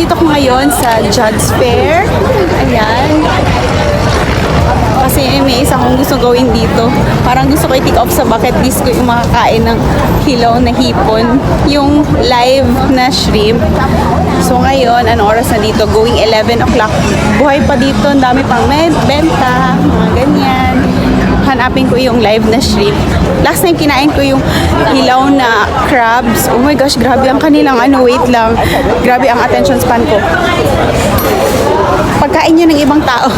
nandito ko ngayon sa Judds Fair. Ayan. Kasi may isa kong gusto gawin dito. Parang gusto ko i-tick off sa bucket list ko yung makakain ng hilaw na hipon. Yung live na shrimp. So ngayon, anong oras na dito? Going 11 o'clock. Buhay pa dito. Ang dami pang benta. Mga ganyan. Hanapin ko yung live na shrimp. Last time kinain ko yung hilaw na crabs. Oh my gosh, grabe ang kanilang wait lang. Grabe ang attention span ko. Pagkain yun ng ibang tao.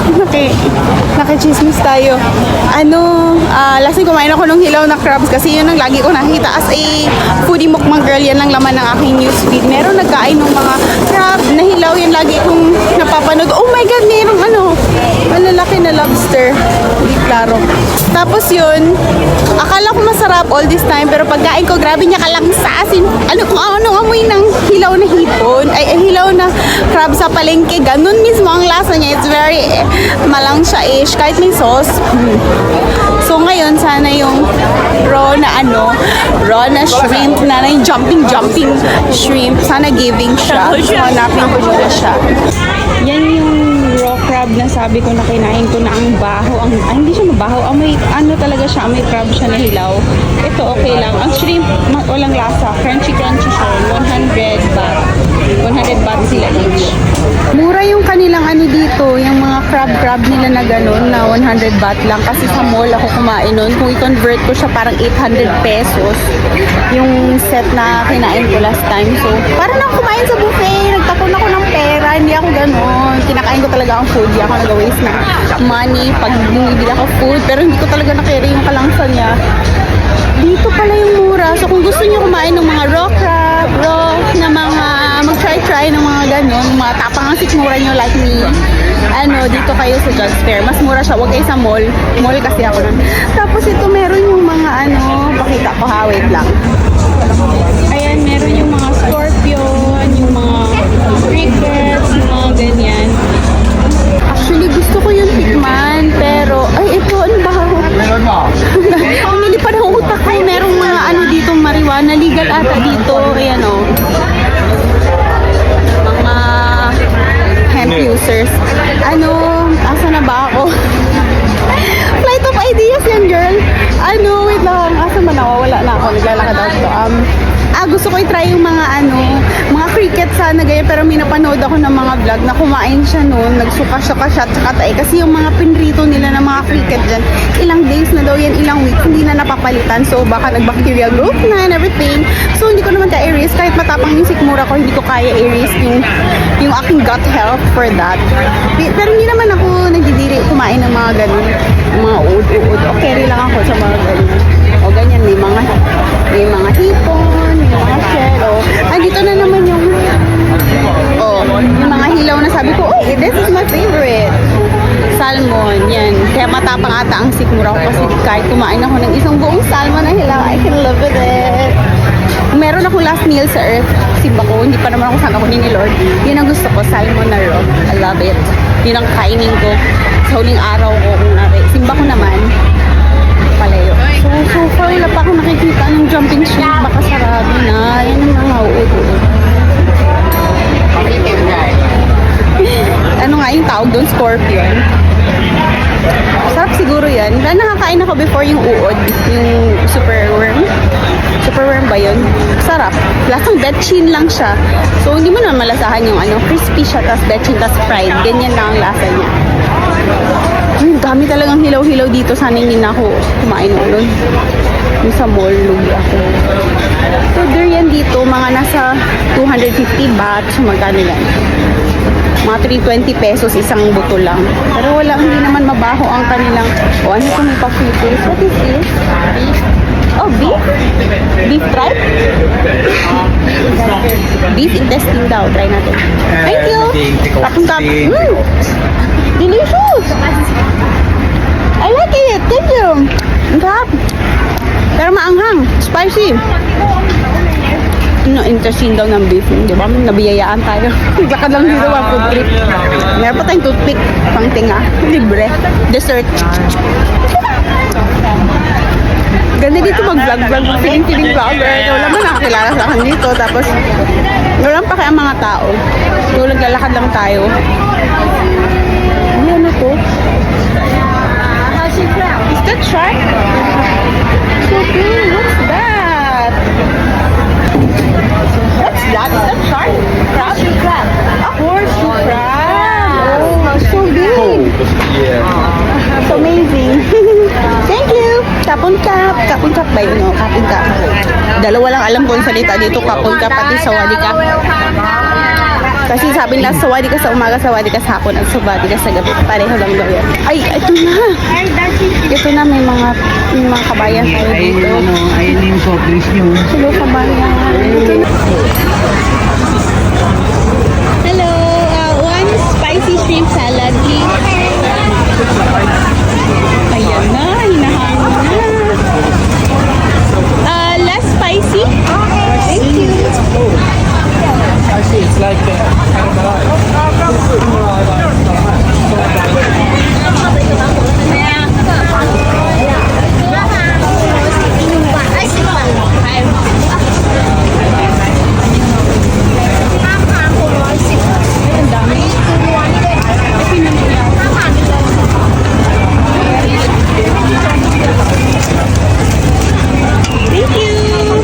Nakichismis tayo. Last time kumain ako ng hilaw na crabs kasi yun ang lagi ko nakita as a foodie mukbang girl. Yan lang laman ng aking newsfeed. Meron nagkain ng mga crab na hilaw. Yan lagi kong napapanood. Oh my God, merong malalaki na lobster. Hindi klaro. Tapos yun, akala ko masarap all this time, pero pagkain ko, grabe niya kalangsa. Kung anong amoy ng hilaw na hipon, hilaw na crab sa palengke, ganun mismo ang lasa niya. It's very malangsa-ish, kahit may sauce. So ngayon, sana yung raw na shrimp na yung jumping shrimp, sana giving siya. So hanapin ko muna siya. Yan yung raw crab na sabi ko na kinain ko na ang baho. Hindi siya mabaho. Talaga siya, amoy crab siya na hilaw. Ito okay lang. Ang shrimp, walang lasa. Crunchy siya. 100 baht. 100 baht sila each. Mura yung kanilang dito, yung mga crab nila na ganun, na 100 baht lang. Kasi sa mall ako kumain nun. Kung i-convert ko siya, parang 800 pesos. Yung set na kinain ko last time. So, parang ako kumain sa buffet. Nagtapon ako ng pera. Hindi ako ganun. Kinakain ko talaga ang food. Hindi ako nag-waste na money pag bumibili ako food. Pero hindi ko talaga na-carry yung kalangsa niya. Dito pala yung mura. So, kung gusto niyo kumain ng mga raw crab, raw na mga mag-try ng mga ganun, mga tapang ang sikmura nyo like me, dito kayo sa Judds Fair. Mas mura siya. Huwag kayo sa mall. Mall kasi ako nun. Tapos ito, meron yung mga pakita ko ha, wait lang. Ayan, meron yung mga scorpion, yung mga crickets, yung mga ganyan. Actually, gusto ko yung tikman, pero, ito, ano ba? Hindi pa na utak ko. Merong mga dito, marijuana. Legal ata dito. Ayan o. Mga hemp users. Asa na ba ako? Flight of ideas yan, girl. Wait lang. Asa ba nawawala na ako? Naglalakad ako. Gusto ko i-try yung mga cricket sana ganyan, pero may napanood ako ng mga vlog na kumain siya noon, nagsuka-suka siya at kasi yung mga pinrito nila ng mga cricket dyan, ilang days na daw yan, ilang weeks, hindi na napapalitan. So baka nag-bacterial growth na and everything. So hindi ko naman ka-i-risk, kahit matapang yung sikmura ko, hindi ko kaya i-risk yung aking gut health for that. Pero hindi naman ako nagdidiri kumain ng mga ganun, mga uod-uod. Okay lang ako sa mga ganun. O ganyan, may mga hipon, may mga shell. Dito na naman yung mga hilaw na sabi ko, this is my favorite. Salmon, yan. Kaya matapang ata ang sikmura ko kasi kahit kumain ako ng isang buong salmon na hilaw, I can live with it. Meron ako last meal sa Earth, simba ko, hindi pa naman ako saan ako ni Lord. Yun ang gusto ko, salmon na raw. I love it. Yun ang kainin ko sa huling araw ko. Simba ko naman, palayo. So far, wala pa ako nakikita ng jumping shrimp. Baka sarado na. Yan ang mga uod-uod. Yung tawag doon? Scorpion. Sarap siguro yan. Nakakain ako before yung uod. Yung superworm. Superworm ba yun? Sarap. Lasang betchin lang siya. So, hindi mo naman malasahan yung crispy siya, tas betchin, tas fried. Ganyan lang ang lasa niya. Dami talagang hilaw-hilaw dito. Sana hindi na ako kumain nun. Yung sa mall, lugi ako. So, durian dito, mga nasa 250 baht. So, magkano lang? Mga 320 pesos isang buto lang. Pero hindi naman mabaho ang kanilang, ano kung may pa-fritters? What is this? Beef? Oh, beef? Beef tripe? Beef intestine daw. Try natin. Thank you! Tapos-tap. Delicious! I like it! Thank you! Ang sarap! Pero maanghang. Spicy. Interesting daw ng beef. Di ba? Nabiyayaan tayo. Naglakad lang dito ang food trip. Meron pa tayong toothpick. Pang tinga. Libre. Dessert. Ganda dito mag-vlog. Feeling vlogger. Wala mo nakakilala sa akin dito. Tapos Walang pa kaya ang mga tao. So, naglalakad lang tayo. Ano na to? Is that shark? So cool. What's that? What's that? Is that shark? Crab? Crab. A horseshoe crab. Oh, so big. So amazing. Thank you. Kapon kap. Kapon kap ba yun? Kapon kap. Dalawa lang alam kung salita dito. Kapon kap pati sawadi ka. Kasi sabi nila, sawadi ka sa umaga, sawadi ka sa hapon, at sawadi ka sa gabi. Pareho lang daw yan. Ay, ito na. Ito na, may mga kabayan tayo dito. Ayun yung soft drinks nyo. Hello, kabayan. Hello, one spicy shrimp salad, please. Ayan na, hinahangin na. Less spicy? Thank you. I see, it's like Thank you!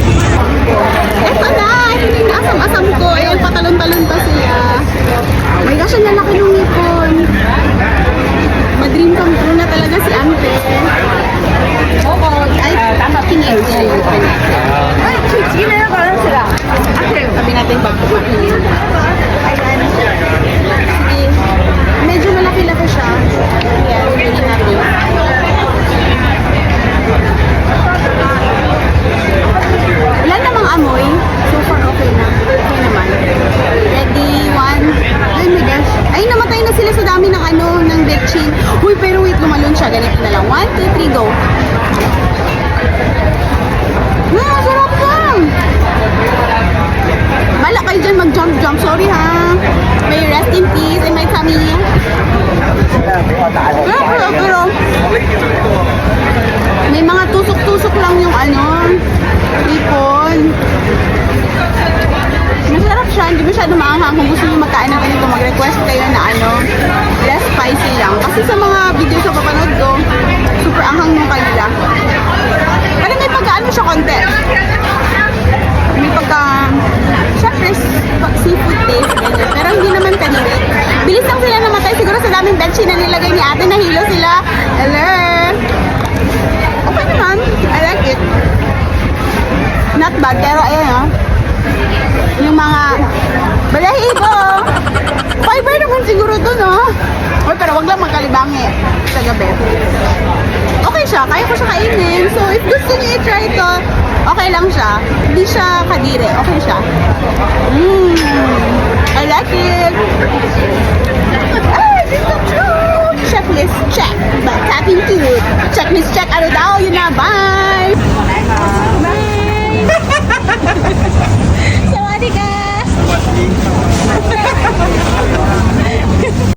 Eto na! Ito na yung asam-asam ko. Ayan, patalon-talon pa sila. My gosh, ang lalaki ng ngipon. Madream come true na talaga si Ante. Oo. Ay, tama, pingin. Ay, sige na lang sila. Sabi natin pagpupunin. Ayan. Sige. Medyo malaki-laki siya. Ayan, hindi natin. Wala namang amoy. So far, okay na. Okay naman. Ready? One. Ay, my gosh. Ay, namatay na sila sa dami ng ng betchin. Uy, pero wait, lumalon siya. Ganito na lang. 1, 2, 3, go. Sarap lang. Bala kayo dyan mag-jump-jump. Sorry ha. May rest in peace and my family. Pero, may mga tusok-tusok lang yung ipon. Masarap siya, hindi masyado maanghang. Kung gusto niyo magkain ng ganito, mag-request kayo na less spicy lang. Kasi sa mga video sa papanood ko, super anghang yung kanila. Pero may pagkaano siya konti. May syempre, seafood taste, ganyan. Pero hindi naman kanina. Bilis lang sila namatay. Siguro sa daming bedsheet na nilagay ni ate, nahilo sila. Hello! Okay naman. I like it. Not bad, pero ayan yung mga balahibo. Fiber naman siguro dun, Uy, pero wag lang magkalibangi sa gabi. Okay siya, kaya ko siya kainin. So, if gusto niyo i-try ito, okay lang siya. Hindi siya kadire, okay siya.